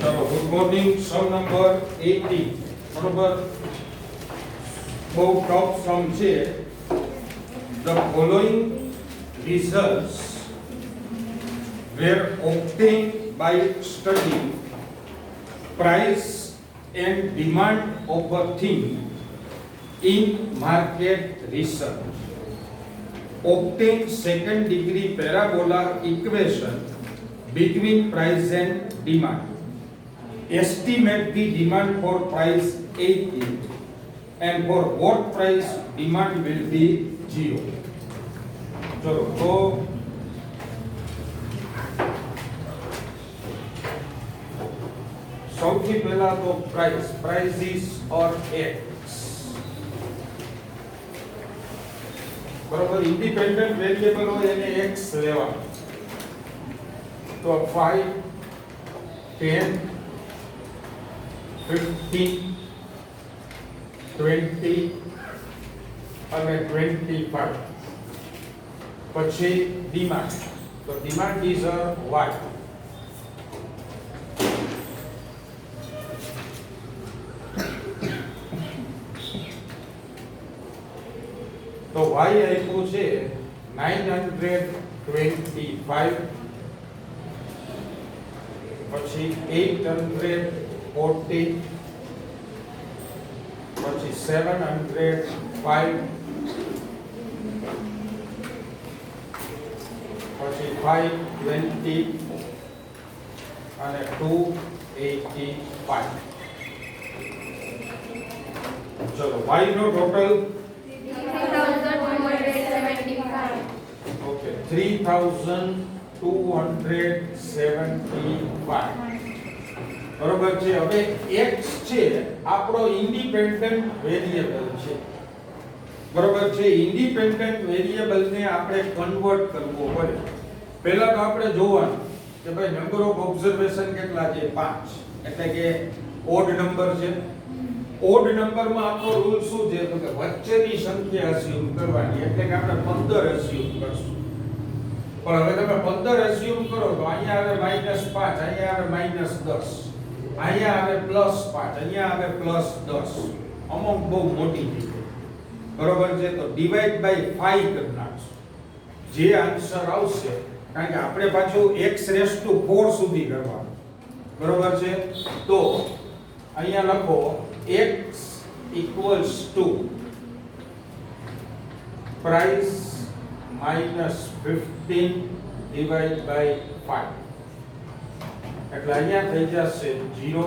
चलो good morning सम number 80 बराबर બહુ ટોપ સમ છે the following results were obtained by studying price and demand of a thing in market research. Obtain second degree parabola equation between price and demand. Estimate the demand for price 80 and for what price demand will be 0. चलो तो સૌથી પહેલા તો price is or x બરોબર independent variable હોય એને x લેવાનું તો 5 10 15 20 અને 25 પછી ડિમાન્ડ તો ડિમાન્ડ ઇઝ y તો y આપ્યું છે 925 પછી 840 પછી 705 પછી 520 અને 285 ચલો y નો ટોટલ ઓકે 3275 બરોબર છે હવે x છે આપણો ઇન્ડિપેન્ડન્ટ વેરિયેબલ છે બરોબર છે ઇન્ડિપેન્ડન્ટ વેરિયેબલ ને આપણે કન્વર્ટ કરવો પડે પહેલા તો આપણે જોવાનું કે ભાઈ નંબર ઓફ ઓબ્ઝર્વેશન કેટલા છે 5 એટલે કે ઓડ નંબર છે ઓડ નંબરમાં આપણો રૂલ શું છે તો કે વચ્ચેની સંખ્યા અસ્યુમ કરવાની એટલે કે આપણે 15 અસ્યુમ કરશું પણ હવે તમે 15 અસ્યુમ કરો તો અહીંયા આવે -5 અહીંયા આવે -10 અહીંયા આવે +5 અહીંયા આવે +10 અમાઉન્ટ બહુ મોટી થઈ ગઈ બરોબર છે તો ડિવાઇડ બાય 5 કરી નાખશું જે આન્સર આવશે કારણ કે આપણે પાછું x⁴ સુધી કરવાનું બરોબર છે તો અહીંયા લખો x = price -15 divided by 5 એટલે અહીંયા થઈ જશે 0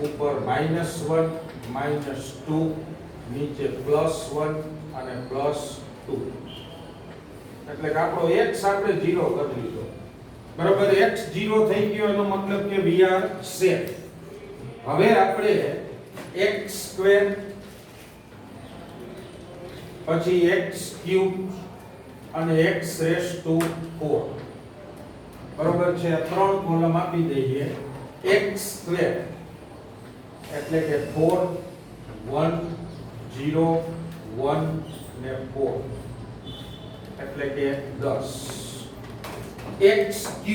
ઉપર -1 -2 નીચે +1 અને +2 એટલે કે આપણો x આપણે 0 કરી લીધો બરાબર x 0 થઈ ગયો એનો મતલબ કે we are safe હવે આપણે x² પછી x³ અને x⁴ બરોબર છે ત્રણ કોલમ આપી દઈએ x² એટલે કે 4 1 0 1 ને 4 એટલે કે 10 x³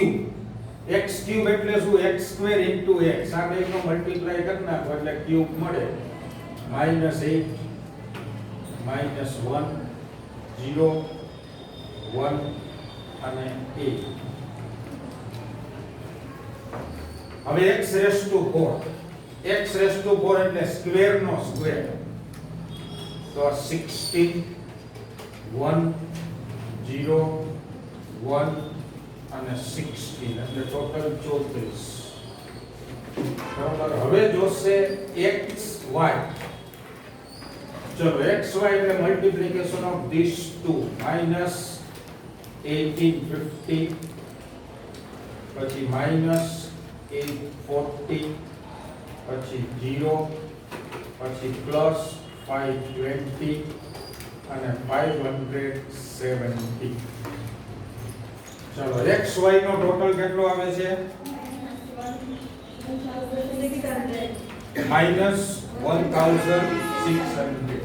x³ એટલે શું x² * x આ બેનો મલ્ટીપ્લાય કરી નાખો એટલે ક્યુબ મળે -8 -1 0 1 અને 8 હવે x⁴ એટલે સ્ક્વેર નો સ્ક્વેર તો 16 1 0 1 અને 16 એટલે ટોટલ 34 બરાબર હવે જોશે xy ચલો xy એટલે મલ્ટીપ્લિકેશન ઓફ ધીસ ટુ -1850 પછી -840 પછી 0 પછી +520 અને 570 ચલો xy નો ટોટલ કેટલો આવે છે -1600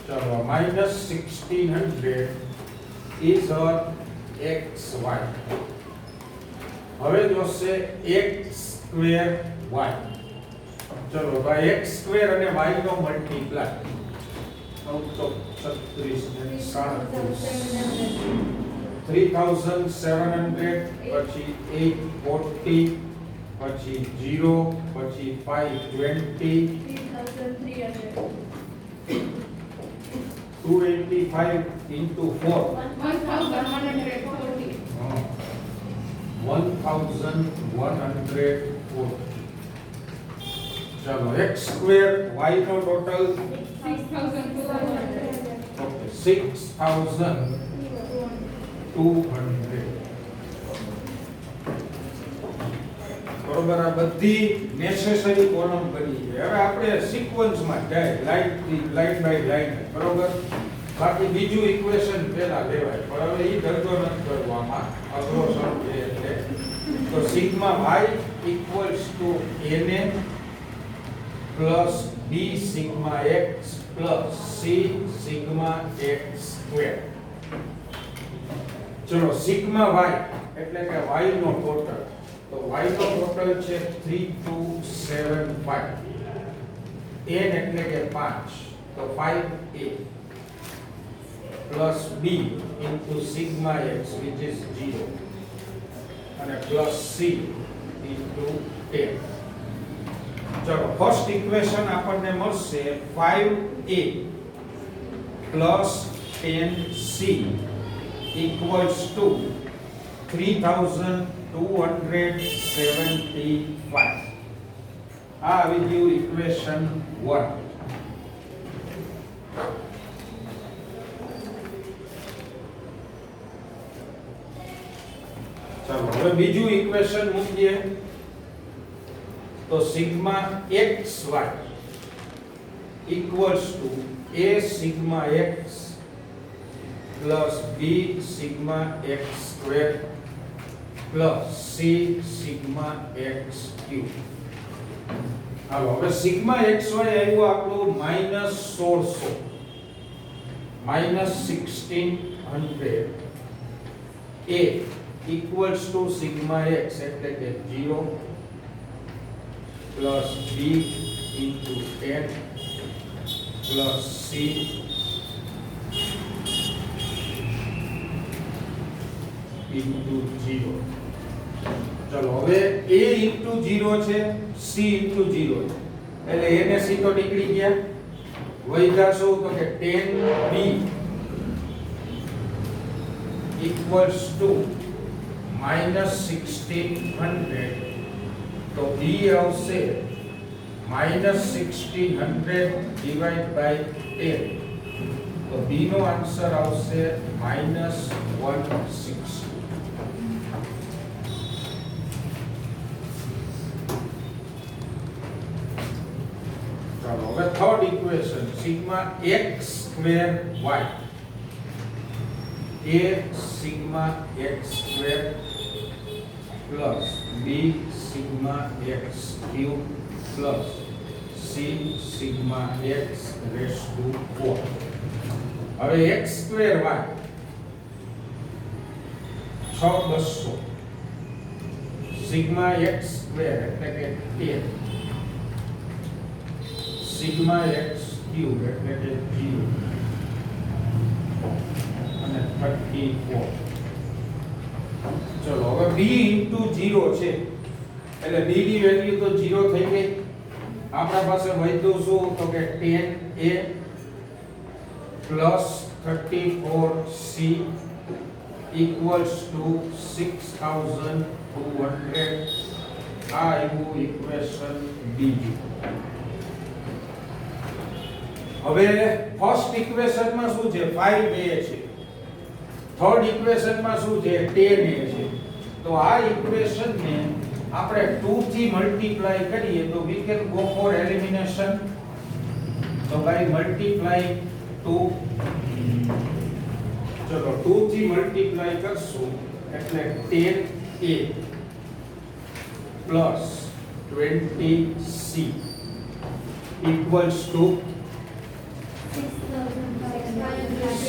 चलो -1600 is our xy હવે જોશે x² y. ચલો ભાઈ x² અને y નો મલ્ટીપ્લાય 3700 પછી 840 પછી 0 પછી 520 285 into 4 1140 1140. ચલો x² y નો ટોટલ 6200 બરોબર. આ બધી નેસેસરી કોલમ કરી છે. હવે આપણે સિક્વન્સમાં જાય લાઈન બાય લાઈન. બરોબર. બાકી બીજું ઇક્વેશન પહેલા લેવાય, પણ હવે ઈ ધંધો નથી કરવામાં, અઘરો સમ છે એટલે. તો sigma y equals to na plus b sigma x plus c sigma x square. ચલો સિગ્મા y એટલે કે y નો ટોટલ. તો y નો ટોટલ છે 3275. n એટલે કે 5, તો 5a plus b into sigma x which is 0 અને plus c into 10. ચલો ફર્સ્ટ ઇક્વેશન આપણને મળશે 5a plus 10c equals to 3275. આ આવી ગયું ઇક્વેશન 1. ચાલો હવે બીજું ઇક્વેશન મૂકીએ. તો sigma xy equals to a sigma x plus b sigma x square plus c sigma x cube. હાલો હવે સિગ્મા xy આવ્યું આપણું -1600 -1600 a equals to sigma x એટલે કે 0 plus b into 10 plus c into 0. ચલો હવે a into 0 છે, c into 0 છે, એટલે a ને c તો નીકળી ગયા. વધ્યા શું તો કે 10b equals to -1600. તો b આવશે -1600 divided by 10. તો b નો આન્સર આવશે -160. ચાલો હવે third equation sigma x² y a sigma x square plus b sigma x cube plus c sigma x raised to 4. હવે x square y 6200 sigma x square એટલે કે 10 sigma x cube એટલે કે 0 અને 34. ચલો હવે b into 0 છે એટલે b ની વેલ્યુ તો 0 થઈ ગઈ. આપણા પાસે વધ્યું શું તો કે 10a plus 34c equals to 6200. આ આવ્યું ઇક્વેશન બીજું. હવે ફર્સ્ટ ઇક્વેશનમાં શું છે 5a છે, થર્ડ ઇક્વેશનમાં શું છે 10a છે. તો આ ઇક્વેશનને આપણે 2 થી મલ્ટીપ્લાય કરીએ તો we can go for elimination. તો by multiplying 2, ચલો 2 થી મલ્ટીપ્લાય કરશું એટલે 10a plus 20c equals to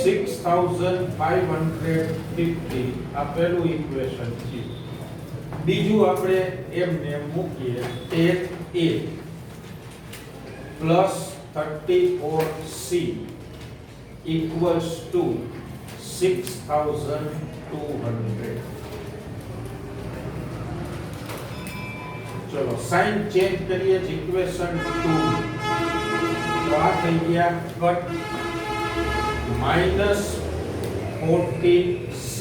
6550. આ પહેલું ઇક્વેશન છે. બીજું આપણે એમને મૂકીએ 8a plus 34c equals to 6200. चलो साइन चेंज करिए इक्वेशन 2 तो आ થઈ ગયા cut -14c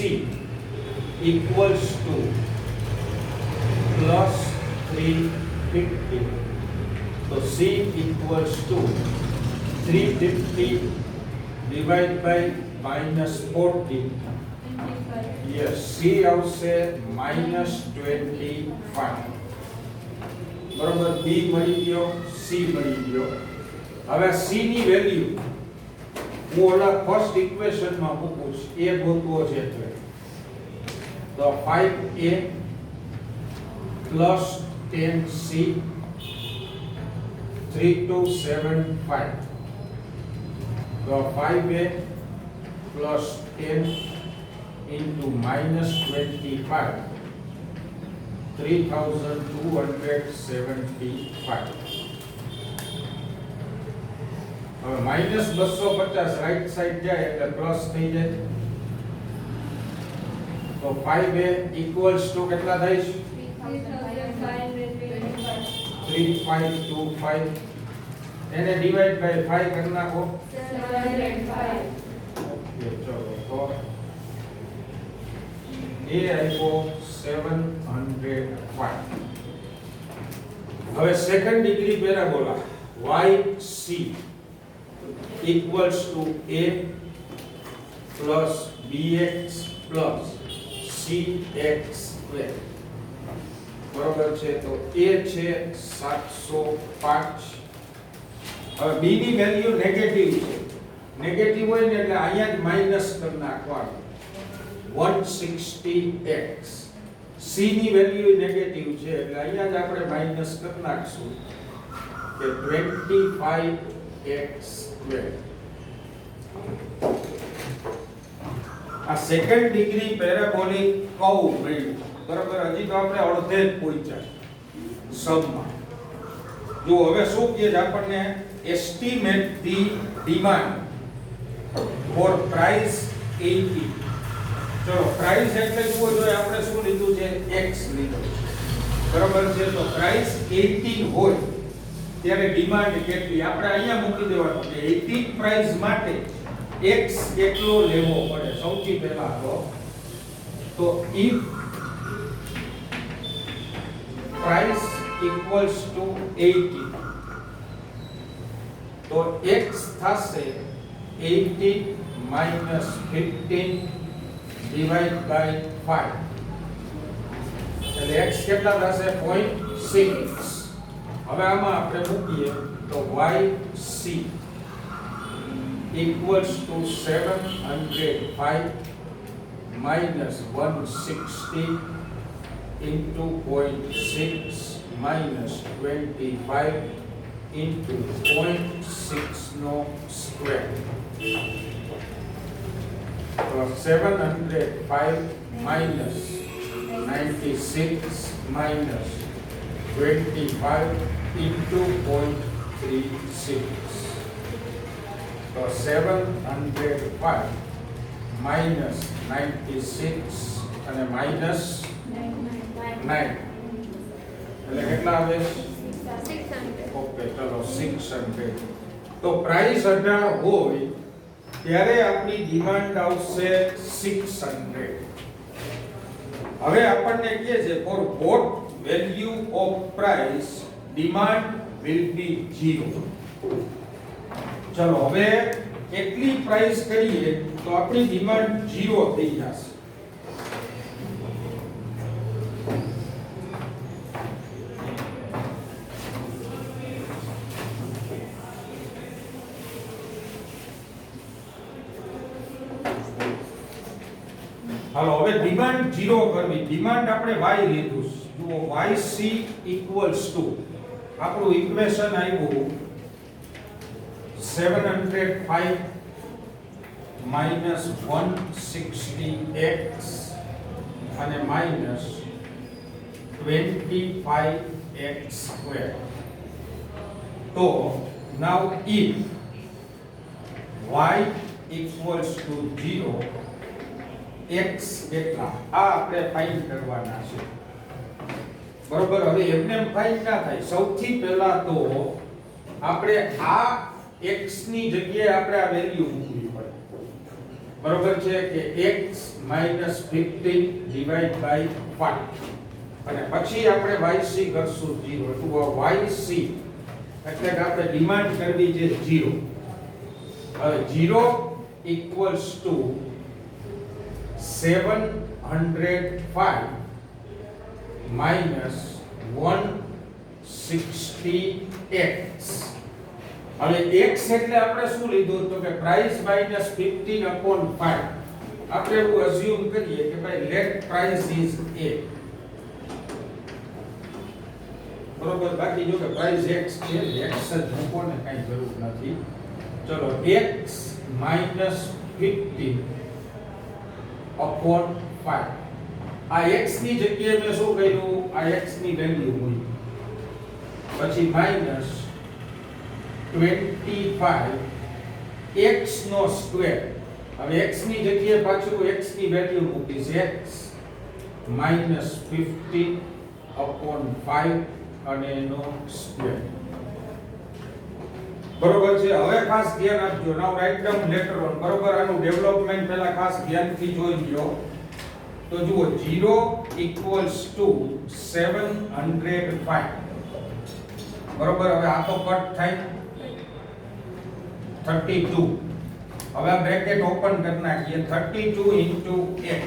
equals to plus 350. So c equals to 350 divided by -14. Yes, c આવશે -25. બરોબર, b મળી ગયો, c મળી ગયો. હવે c ની વેલ્યુ હું ઓલા ફર્સ્ટ ઇક્વેશન માં મૂકું છું, a ગોતવો છે એટલે તો 5a plus 10c 3275. So 5a plus 10 into -25 3275. હવે -250 રાઈટ સાઈડ જાય એટલે પ્લસ થઈ જાય તો 5a equals to કેટલા થાય છે 3525 એને ડિવાઇડ બાય 5 કરી નાખો 705. ઓકે ચલો તો એ આપ્યો 705. હવે second degree parabola YC equals to a plus bx plus cx square. બરોબર છે, તો a છે 705. હવે b ની વેલ્યુ નેગેટિવ છે, નેગેટિવ હોય ને એટલે અહીંયા જ માઈનસ કરી નાખવાનું 160x. c ની વેલ્યુ નેગેટિવ છે એટલે અહીંયા જ આપણે માઈનસ કરી નાખશું કે 25x સ્ક્વેર. આ સેકન્ડ ડિગ્રી પેરાબોલિક કર્વ મળ્યું. બરાબર, હજી તો આપણે અડધે જ પહોંચ્યા સબમાં. જો હવે શું કહે છે આપણને, estimate the demand for price 80. ચલો પ્રાઇસ એટલે જુઓ જોઈએ આપણે શું લીધું છે, x લીધું છે. બરાબર છે, તો પ્રાઇસ 80 હોય ત્યારે ડિમાન્ડ કેટલી આપણે અહીંયા મૂકી દેવાનું કે 80 પ્રાઇસ માટે x કેટલો લેવો પડે. સૌથી પહેલા તો if price equals to 80 તો x થશે 80 minus 15 divided by 5 એટલે x કેટલા થશે 0.6. હવે આમાં આપણે મૂકીએ તો yc equals to 705 minus 160 into 0.6 minus 25 into 0.6 no square. So 705 minus 96 minus 25 into 0.36. So 705 minus 96 અને minus 9 એટલે કેટલા આવે? 600. ઓકે ચલો 600. તો પ્રાઇસ 18 હોય ત્યારે આપણી ડિમાન્ડ આવશે 600. હવે આપણને કહે છે for both value of price demand will be 0. ચલો હવે એટલી પ્રાઇસ કરીએ તો આપણી ડિમાન્ડ 0 થઈ જશે. હાલો હવે ડિમાન્ડ 0 કરવી. ડિમાન્ડ આપણે y લીધું છે. જુઓ yc equals to આપણું ઇક્વેશન આવ્યું 705 minus 160x અને minus 25x square. So now if y equals to 0, x કેટલા આ આપણે ફાઇન્ડ કરવાના છે. બરોબર. હવે એમને ફાઇન્ડ ના થાય. સૌથી પહેલા તો આપણે આ x ની જગ્યાએ આપણે આ વેલ્યુ મૂકવી પડે. બરોબર છે કે x - 15 ડિવાઇડ બાય 5 અને પછી આપણે yc કરશું 0 તો yc એટલે કે આપણે ડિમાન્ડ કરવી છે 0. હવે 0 equals to 705 minus 160x. હવે x એટલે આપણે શું લીધું તો કે પ્રાઇસ માઈનસ 15 upon 5. આપણે એવું અઝ્યુમ કરીએ કે ભાઈ લેટ પ્રાઇસ ઇઝ a. બરોબર. બાકી જો કે પ્રાઇસ x છે x જ મૂકો ને કાઈ જરૂર નથી. ચલો x minus 15 upon 5. આ x ની જગ્યાએ મેં શું કર્યું આ x ની વેલ્યુ મૂકી પછી માઈનસ 25 x નો સ્ક્વેર. હવે x ની જગ્યાએ પાછું x ની વેલ્યુ મૂકીશ x minus 15 upon 5 અને એનો સ્ક્વેર. બરોબર છે. હવે ખાસ ધ્યાન આપજો. નાઉ રાઇટ ડાઉન લેટર ઓન. બરોબર. આનું ડેવલપમેન્ટ પહેલા ખાસ ધ્યાનથી જોઈ લો. તો જુઓ 0 equals to 705. બરોબર. હવે આ તો કટ થાય 32. હવે આ બ્રેકેટ ઓપન કરી નાખીએ 32 into x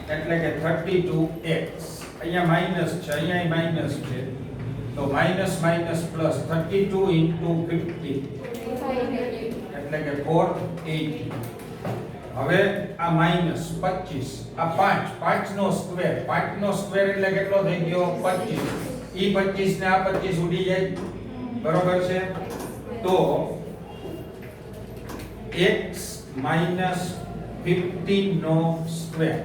એટલે કે 32x. અહીંયા માઈનસ છે અહીંયા માઈનસ છે તો માઈનસ માઈનસ પ્લસ 32 into 50 એટલે કે 480. હવે આ માઈનસ 25 આ 5 નો સ્ક્વેર 5 નો સ્ક્વેર એટલે કેટલો થઈ ગયો 25. ઈ 25 ને આ 25 ઉડી જાય. બરોબર છે. તો x minus 15 નો સ્ક્વેર.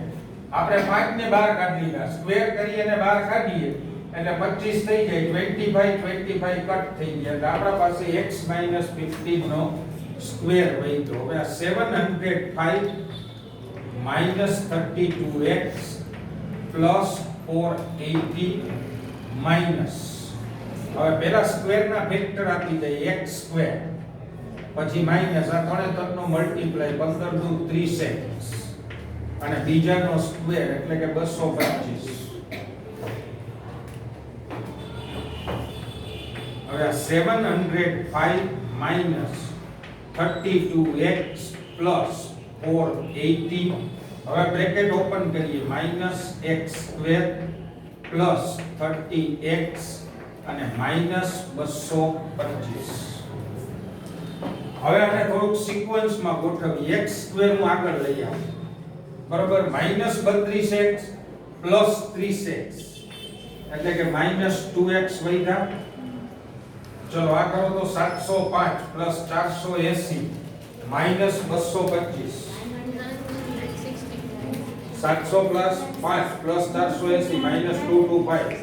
આપણે 5 ને બહાર કાઢી લીધા સ્ક્વેર કરીએ ને બહાર કાઢીએ એટલે 25 થઈ જાય 25 કટ થઈ ગયા એટલે આપણા પાસે x minus 15 નો સ્ક્વેર વધ્યો. હવે આ 705 minus 32x plus 480 minus હવે પહેલા સ્ક્વેર ના ફેક્ટર આપી દઈએ x સ્ક્વેર પછી માઈનસ આ 3 નો મલ્ટીપ્લાય 15 દુ 30x અને બીજાનો સ્ક્વેર એટલે કે 225. હવે 705 minus 32x plus 480. હવે બ્રેકેટ ઓપન કરીએ minus x square plus 30x અને minus 225. હવે આને થોડુંક સિક્વન્સમાં ગોઠવીએ. x સ્ક્વેર હું આગળ લઈ આવું. બરોબર. minus 32x plus 30x એટલે કે minus 2x વધ્યા. ચલો આ કરો તો 705 plus 480 minus 225. 700 plus 5 plus 480 minus 225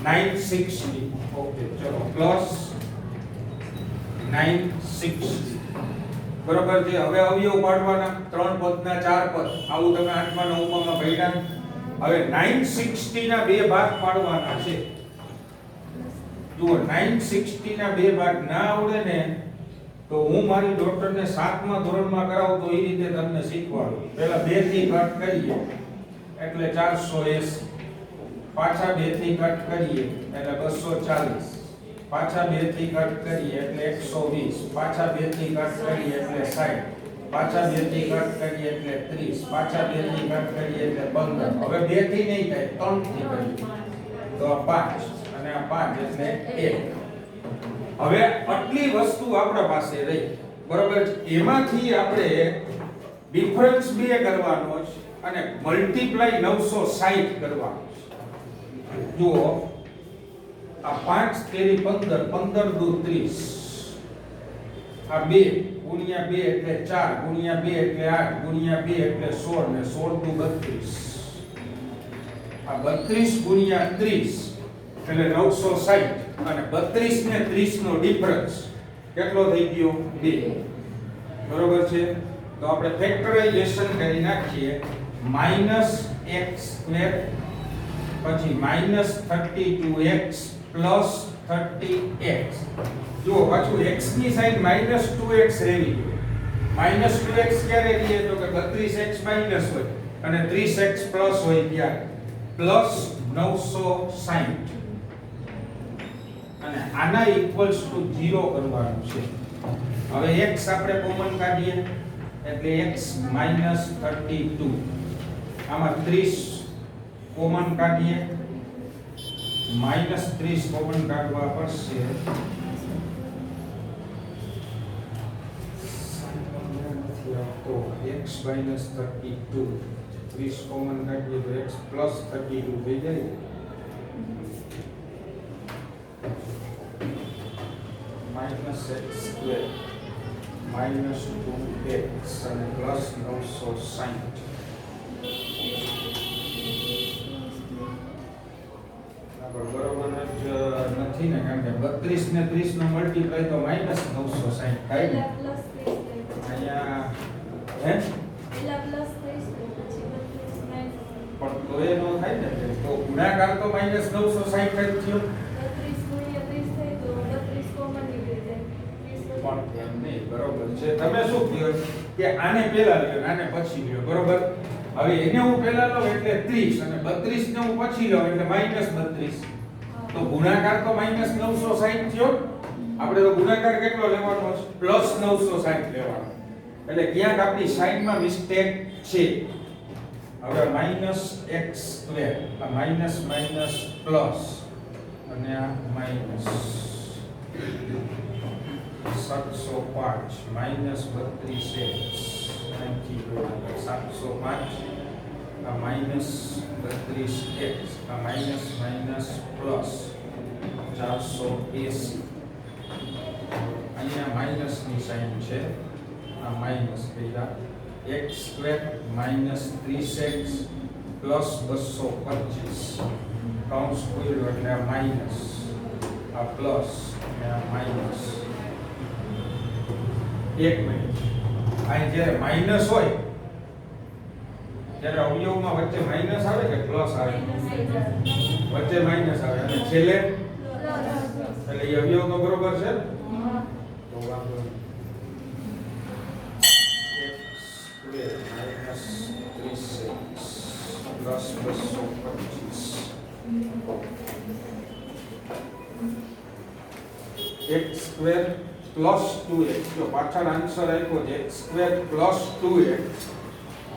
960. Okay ચલો પ્લસ 960. બરોબર છે. હવે અવયવ પાડવાના 3 પદના 4 પદ આવું તમે 8મા 9મા ભણ્યા. હવે 960 ના બે ભાગ પાડવાના છે. જુઓ 960 ના બે ભાગ ના આવડે ને તો હું મારી ડોક્ટરને 7મા ધોરણમાં કરાવું તો એ રીતે તમને શીખવાડું. પહેલા 2 થી કટ કરીએ એટલે 480 પાછા 2 થી કટ કરીએ એટલે 240 પાછા 2 થી કટ કરીએ એટલે 120 પાછા 2 થી કટ કરીએ એટલે 60 પાછા 2 થી કટ કરીએ એટલે 30 પાછા 2 થી કટ કરીએ એટલે 15. હવે 2 થી નહીં થાય 3 થી કરીએ તો આ 5 અને આ 5 એટલે 1. હવે આટલી વસ્તુ આપણા પાસે રહી. બરોબર. એમાંથી આપણે ડિફરન્સ 2 કરવાનો છે અને મલ્ટીપ્લાય 960 કરવાનો છે. જુઓ આ 5 તેરી 15 15 દુ 30 આ 2 ગુણ્યા 2 એટલે 4 ગુણ્યા 2 એટલે 8 ગુણ્યા 2 એટલે 16 ને 16 દુ 32 આ 32 ગુણ્યા 30 એટલે 960 અને 32 ને 30 નો ડિફરન્સ કેટલો થઈ ગયો 2 બરોબર છે તો આપણે ફેક્ટરાઇઝેશન કરી નાખીએ -x² પછી -32x + 30x જો પાછું x ની સાઈન -2x રહેવી જોઈએ -2x ક્યારે રહીએ તો કે 32x માઈનસ હોય અને 30x પ્લસ હોય ત્યારે પ્લસ 960 અને આના ઇક્વલ્સ ટુ 0 કરવાનું છે હવે x આપણે કોમન કાઢીએ એટલે x -32 આમાં 30 કોમન કાઢીએ -30 કોમન કાઢવા પડશે તો x -32 30 કોમન કાઢીએ તો x +32 થઈ જાય -x² -2x અને +960 બરોબર જ નથી ને કારણ કે 32 ને 30 નો મલ્ટીપ્લાય તો -960 થાય ને અહીંયા હે પણ તો એ નો થાય ને તો ગુણાકાર તો -960 જ થયો પણ એમ નહીં બરોબર છે તમે શું કહો કે આને પહેલા લ્યો આને પછી લ્યો બરોબર હવે એને હું પહેલા લઉં એટલે 30 અને 32 ને હું પછી લઉં એટલે -32 તો ગુણાકાર તો -960 થયો આપણે તો ગુણાકાર કેટલો લેવાનો છે +960 લેવાનો એટલે ક્યાંક આપણી સાઈડમાં મિસ્ટેક છે હવે -x² આ માઈનસ માઈનસ પ્લસ અને આ માઈનસ 705 -32x અહીંથી 705 આ -32x આ માઈનસ માઈનસ પ્લસ 480 અહીંયા માઈનસ ની સાઈન છે આ માઈનસ થયા x² -30x +225 કૌંસ ખોલ્યો એટલે આ માઈનસ આ પ્લસ અને આ માઈનસ એક મિનિટ અહીં જ્યારે માઈનસ હોય ત્યારે અવયવમાં વચ્ચે માઈનસ આવે કે પ્લસ આવે વચ્ચે માઈનસ આવે અને છેલ્લે એટલે એ અવયવ તો બરોબર છે તો વાંધો x² +2x જો પાછળ આન્સર આપ્યો છે x² +2x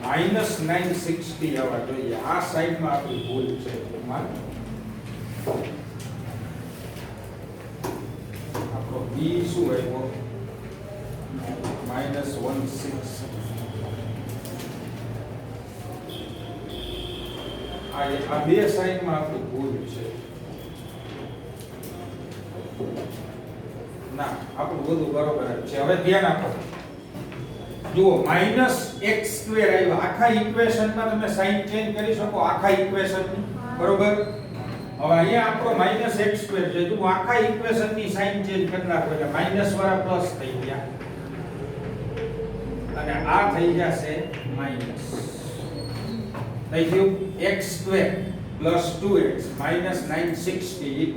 -960 આવવા જોઈએ આ સાઈડમાં આપણી ભૂલ છે આપણો b શું આવ્યો -16 આ બે સાઈડમાં આપણી ભૂલ છે ના આપણું બધું બરોબર છે હવે ધ્યાન આપો જુઓ -x² આવ્યો આખા ઇક્વેશનમાં તમે સાઈન ચેન્જ કરી શકો આખા ઇક્વેશનની બરોબર હવે અહીંયા આપણો -x² છે જો આખા ઇક્વેશનની સાઈન ચેન્જ કરી નાખો એટલે માઈનસ વાળા પ્લસ થઈ ગયા અને આ થઈ જશે માઈનસ થઈ ગયું x² +2x -960 =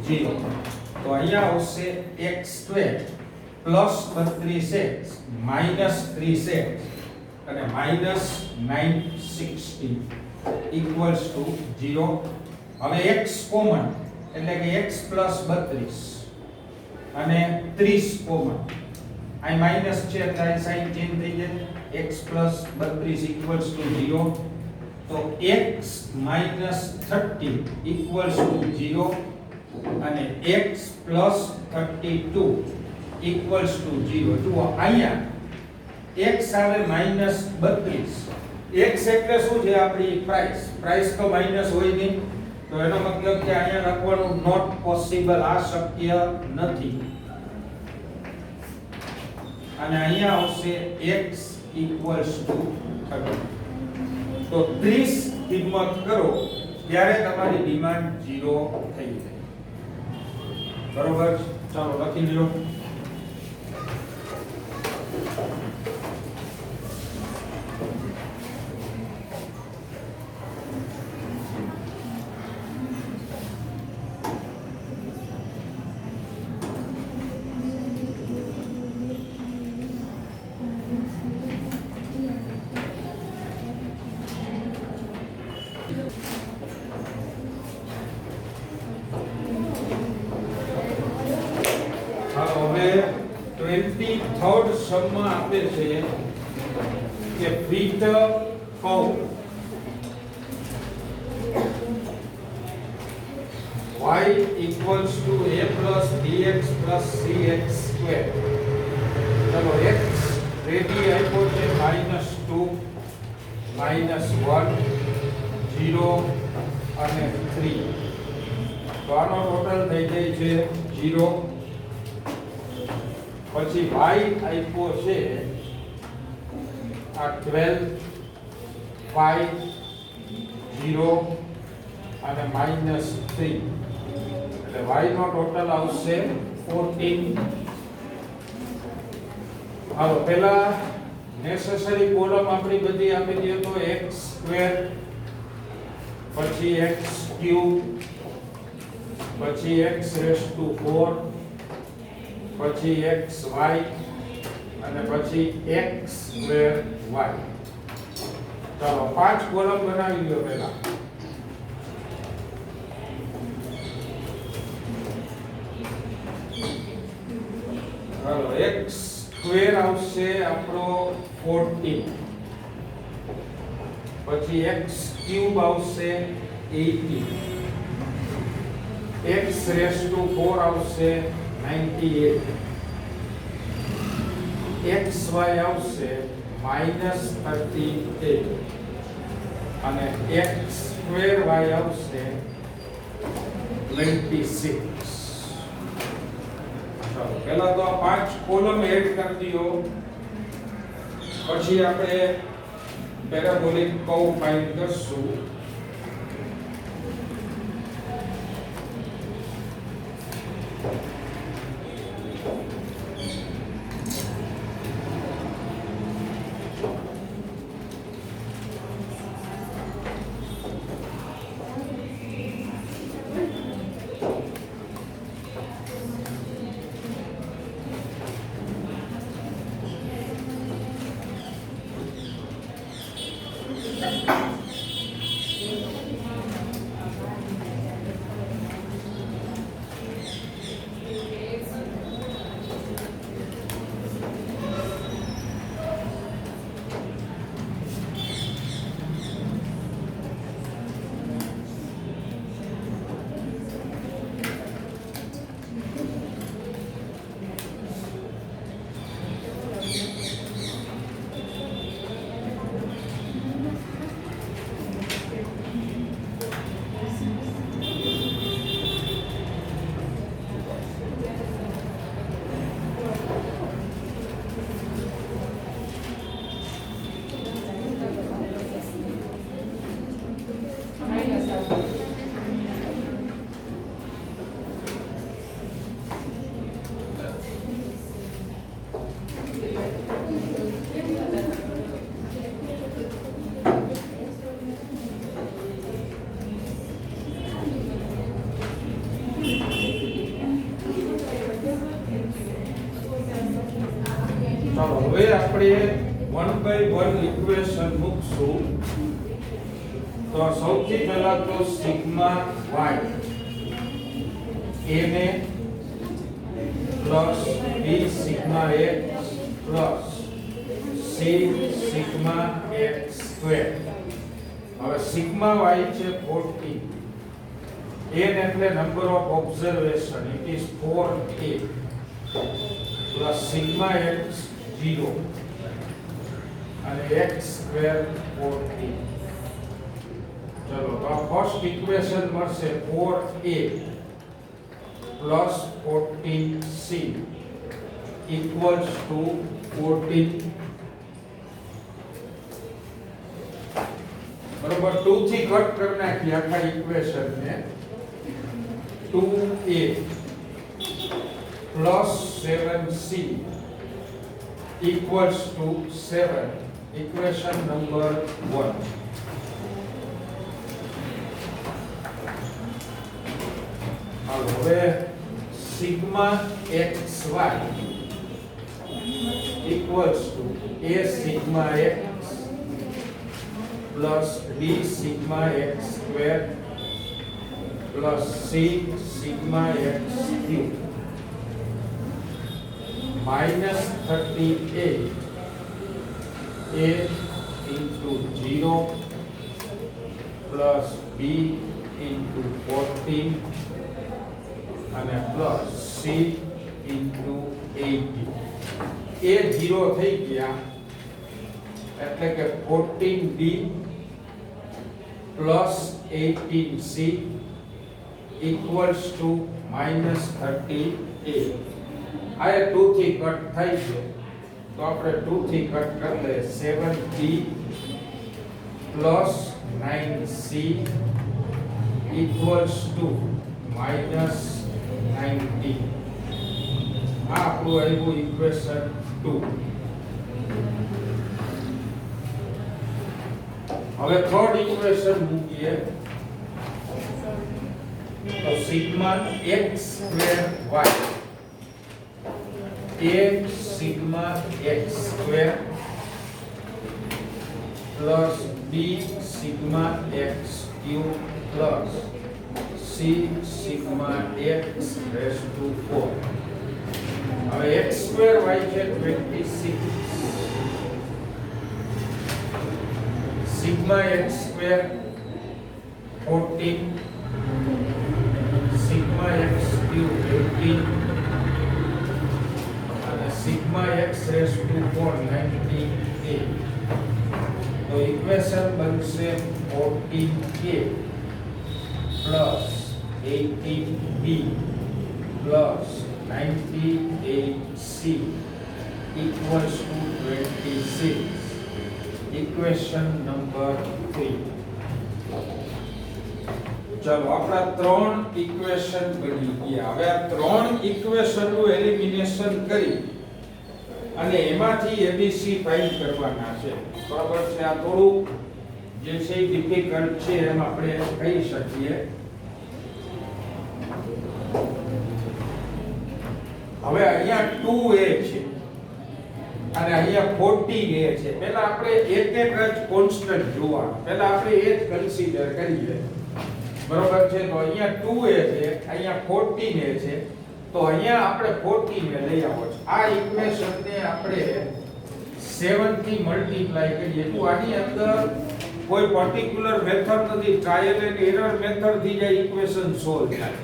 0 તો અહીંયા આવશે x² +32x -3x અને -960 = 0 હવે x કોમન એટલે કે x +32 અને 30 કોમન આ માઈનસ છે એટલે સાઈન ચેન્જ થઈ જાય x +32 = 0 તો x -30 = 0 અને x +32 = 0 જુઓ અહીંયા x આવે -32 x એટલે શું છે આપણી પ્રાઇસ તો માઈનસ હોય નહીં તો એનો મતલબ કે અહીંયા લખવાનું નોટ પોસિબલ આ શક્ય નથી અને અહીંયા આવશે x = 30 તો 30 કિંમત કરો ત્યારે તમારી ડિમાન્ડ 0 થઈ જાય. બરોબર? ચાલો લખી લ્યો. હવે 23rd સમમાં આપે છે કે fit curve y equals to a plus bx plus cx square. ચલો x રેડી આપ્યો છે -2 -1 0 અને 3. તો આનો ટોટલ થઈ જાય છે 0. પછી y આપ્યો છે આ 12 5 0 અને -3 એટલે y નો ટોટલ આવશે 14. હાલો પહેલા નેસેસરી કોલમ આપણી બધી આપી દઈએ તો x² પછી x³ પછી x⁴ પછી xy અને પછી x²y. ચાલો 5 કોલમ બનાવી લો પહેલા. ચાલો x² આવશે આપણો 14 પછી x³ આવશે 18 x⁴ આવશે 98 xy આવશે -38 અને x²y આવશે 26. ચાલો પહેલા તો આ 5 કોલમ એડ કરી દો પછી આપણે પેરાબોલિક કર્વ ફાઇન્ડ કરશું. ચાલો હવે આપણે 1 by 1 ઇક્વેશન મૂકશું. તો સૌથી પહેલા તો સિગ્મા y a ને plus b sigma x plus c sigma x square. હવે સિગ્મા y છે 40, n એટલે number of observation, it is 4a plus sigma x 0 અને x સ્ક્વેર 40. ચલો તો આ ફર્સ્ટ ઇક્વેશન મળશે 4a plus 14c equals to 14. બરોબર 2 થી કટ કરી નાખી આખા ઇક્વેશન ને 2a plus 7c equals to 7 equation number 1 હવે sigma xy equals to a sigma x plus b sigma x square plus c sigma x cube minus 38 a into 0 plus b into 14 and plus c into 80 a 0 થઈ ગયા એટલે કે 14b plus 18c equals to minus 38 આ 2 થી cut થાય છે તો આપણે 2 થી કટ કરી લે 7b plus 9c equals to minus 19 આ આપણું આવ્યું ઇક્વેશન 2 હવે થર્ડ ઇક્વેશન મૂકીએ તો sigma x square y a sigma x square plus b sigma x cube plus c sigma x raised to 4 હવે x square y છે 26 sigma x square 14 sigma x cube 18 sigma x raised to 4 98 तो equation बनसे 14k plus 18b plus 98c equals to 26 equation number 3 चलो આપણા ત્રણ equation બની ગયા હવે આ ત્રણ ઇક્વેશન નું એલિમિનેશન કરી અને એમાંથી ABC ફાઇન્ડ કરવાના છે બરાબર છે આ થોડું જે છે ડિફિકલ્ટ છે એમ આપણે કહી શકીએ હવે અહીંયા 2a છે અને અહીંયા 14a છે પહેલા આપણે એક જ કોન્સ્ટન્ટ જોવાનો પહેલા આપણે એ જ કન્સિડર કરીએ બરાબર છે તો અહીંયા 2a છે અહીંયા 14a છે તો અહીંયા આપણે 14 ને લઈ આવો છો આ ઇક્વેશન ને આપણે 7 થી મલ્ટીપ્લાય કરીએ તો આની અંદર કોઈ પર્ટીક્યુલર મેથડ નથી ટ્રાયલ એન્ડ એરર મેથડ થી જ ઇક્વેશન સોલ્વ થાય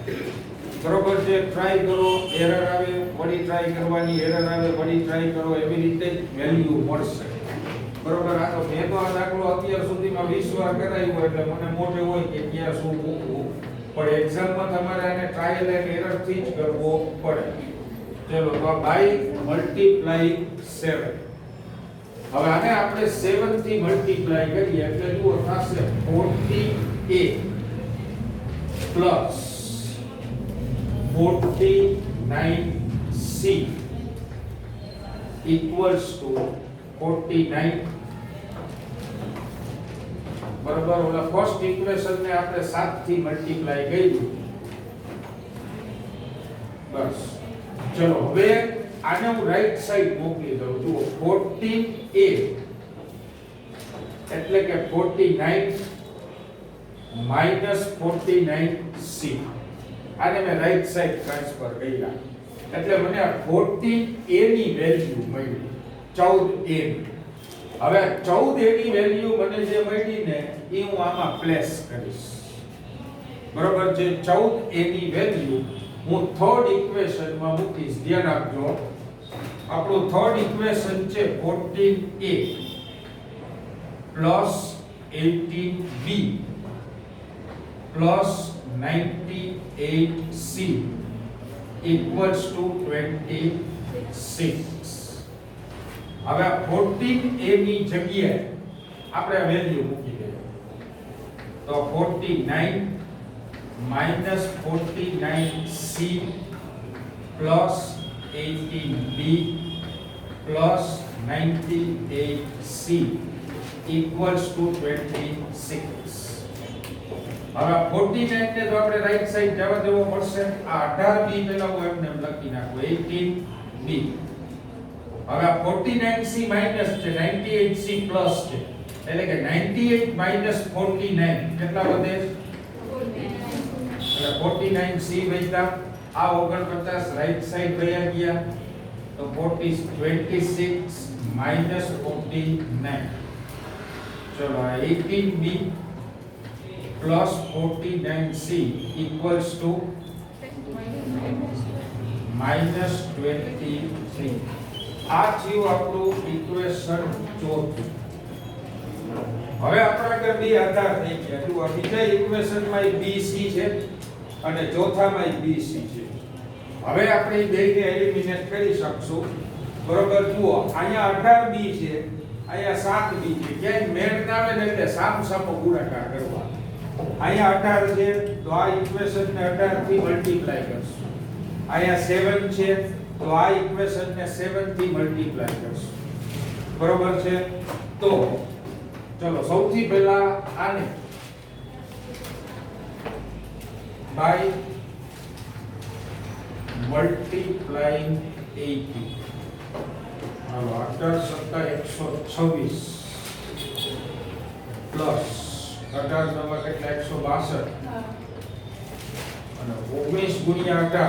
બરોબર છે ટ્રાય કરો એરર આવે વળી ટ્રાય કરવાની એરર આવે વળી ટ્રાય કરો એવી રીતે વેલ્યુ મળશે બરોબર આ તો મેં તો આ દાખલો અત્યાર સુધીમાં 20 વાર કરાવ્યો એટલે મને મોટે હોય કે ક્યાં શું મૂકવું પણ એક્ઝામમાં તમારે આને ટ્રાયલ એન્ડ એરર થી જ કરવો પડે ચલો તો બાય મલ્ટીપ્લાય 7 હવે આને આપણે 7 થી મલ્ટીપ્લાય કરીએ એટલે જુઓ થશે 40a plus 49c equals to 49 બરાબર ઓલા ફર્સ્ટ ઇક્વેશન ને આપણે 7 થી મલ્ટીપ્લાય કર્યું બસ ચલો હવે આને હું રાઈટ સાઈડ મોકલી દઉં જુઓ 14a એટલે કે 49 minus 49c આને મેં રાઈટ સાઈડ ટ્રાન્સફર કર્યા એટલે મને આ 14a ની વેલ્યુ મળી 14a હવે 14a ની વેલ્યુ મને જે મળી ને એ હું આમાં પ્લેસ કરીશ બરોબર છે 14a ની વેલ્યુ હું થર્ડ ઇક્વેશન માં મૂકીશ ધ્યાન આપજો આપણું થર્ડ ઇક્વેશન છે 14a plus 18b plus 98c equals to 26 હવે 14a ની જગ્યાએ આપણે વેલ્યુ મૂકી દઈએ તો 49 minus 49C plus 18B plus 98C equals to 26. હવે 49 ને જો આપણે રાઈટ સાઈડ જવા દેવો પડશે. આ 18B પેલા હું એમને એમ લખી નાખું 18B. હવે આ 49C માઈનસ છે 98C પ્લસ છે એટલે કે 98 minus 49 કેટલા વધે? એટલે 49C વૈતા આ 49 રાઈટ સાઈડ વયા ગયા તો 26 minus 49. ચલો આ 18B plus 49C equals to minus 23. આ થયું આપણું ઇક્વેશન ચોથું. હવે આપણા આગળ બે આધાર થઈ ગયા. જો બીજા ઇક્વેશનમાં BC છે અને ચોથામાં BC છે. હવે આપણે એ બેને એલિમિનેટ કરી શકશું. બરોબર, જુઓ અહીંયા 18B છે, અહીંયા 7B છે. ક્યાંય મેળ ના આવે ને એટલે સામસામો ગુણાકાર કરવા. અહીંયા 18 છે તો આ ઇક્વેશનને 18 થી મલ્ટીપ્લાય કરશું. અહીંયા 7 છે તો આ ઇક્વેશનને 7 થી મલ્ટીપ્લાય કરશું. બરોબર છે? તો ચલો સૌથી પહેલા આને બાય મલ્ટીપ્લાઇંગ 80. હાલો 18 + 126 પ્લસ 18 નવા કેટલા 162 અને 19 ગુણ્યા 342.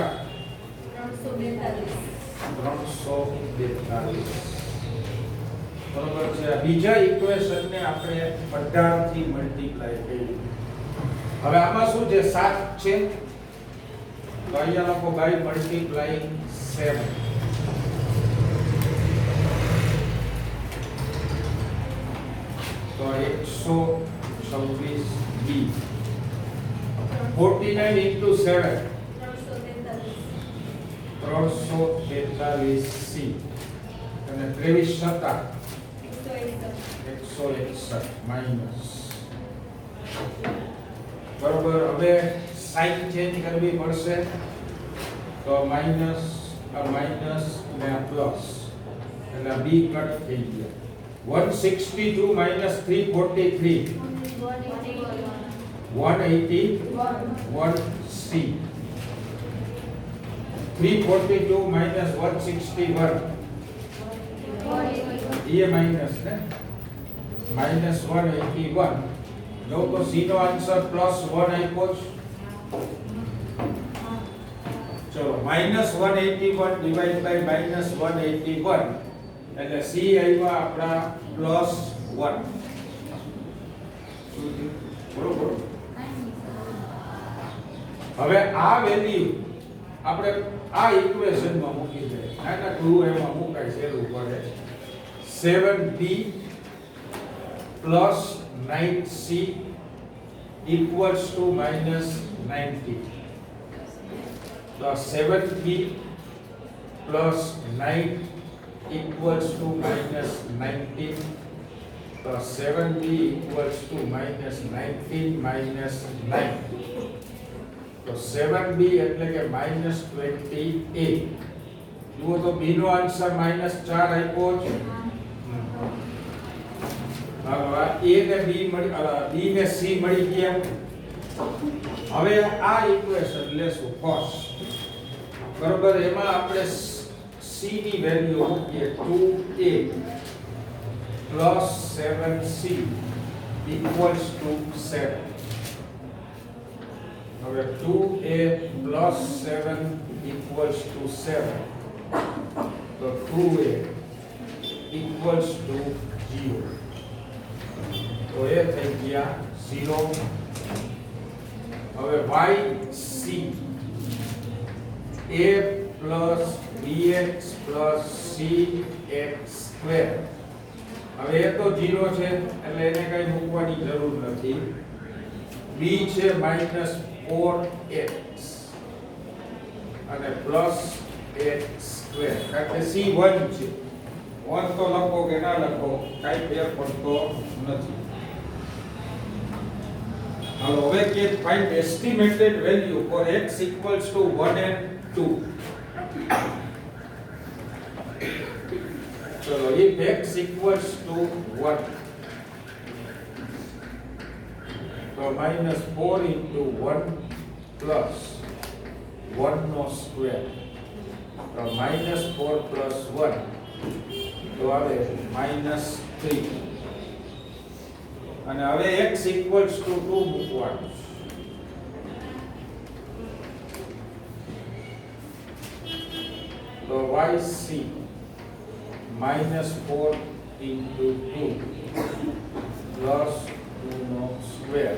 બરોબર છે? આ બીજા ઇક્વેશનને આપણે 18 થી મલ્ટીપ્લાય કરી. હવે આમાં શું છે 7 છે તો અહીંયા લખો બાય મલ્ટીપ્લાઇંગ 7. તો 126B 49 into 7 343C અને 23 161 માઈનસ. બરોબર, હવે સાઇન ચેન્જ કરવી પડશે તો માઈનસ આ માઈનસ ને આ પ્લસ એટલે આ બી કટ થઈ ગયા. 162 minus 343 181C 342 minus 161 ये माइनस ने माइनस 181 जो तो C નો આન્સર પ્લસ 1 આપ્યો છે. ચલો માઈનસ 181 ડિવાઇડ બાય માઈનસ 181 એટલે C આવ્યા આપણા પ્લસ 1. બરોબર. હવે આ વેલ્યુ આપણે આ ઇક્વેશનમાં મૂકી દે. નાના ટુ એમાં મુકાય સહેલું પડે. 7B plus 9C equals to minus 90. So 7B plus 9 equals to minus 19. So 7B equals to minus 19 minus 9. So 7B એટલે કે minus 28. જુઓ તો B નો આન્સર minus 4 આપ્યો છે. હવે A ને B મળી B ને C મળી ગયા. હવે આ ઇક્વેશન લેશું ફર્સ્ટ. બરોબર, એમાં આપણે C ની વેલ્યુ મૂકીએ 2A plus 7C equals to 7. હવે 2A plus 7 equals to 7. તો 2A equals to 0. તો એ થઈ ગયા 0. હવે YC A plus BX plus CX square. હવે એ તો 0 છે એટલે એને કઈ મૂકવાની જરૂર નથી. B છે -4x અને પ્લસ x સ્ક્વેર. કારણ કે C 1 છે. 1 તો લખો કે ના લખો કાઈ ફેર પડતો નથી. હાલો હવે કે find estimated value for x equals to 1 and 2. ચલો if x equals to 1 તો -4 into 1 plus 1 નો સ્ક્વેર તો -4 plus 1 તો આવે -3 અને હવે x equals to 2 મૂકવાનું તો yc -4 into 2 plus 2 નો સ્ક્વેર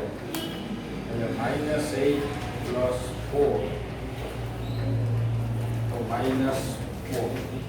એટલે -8 plus 4 તો -4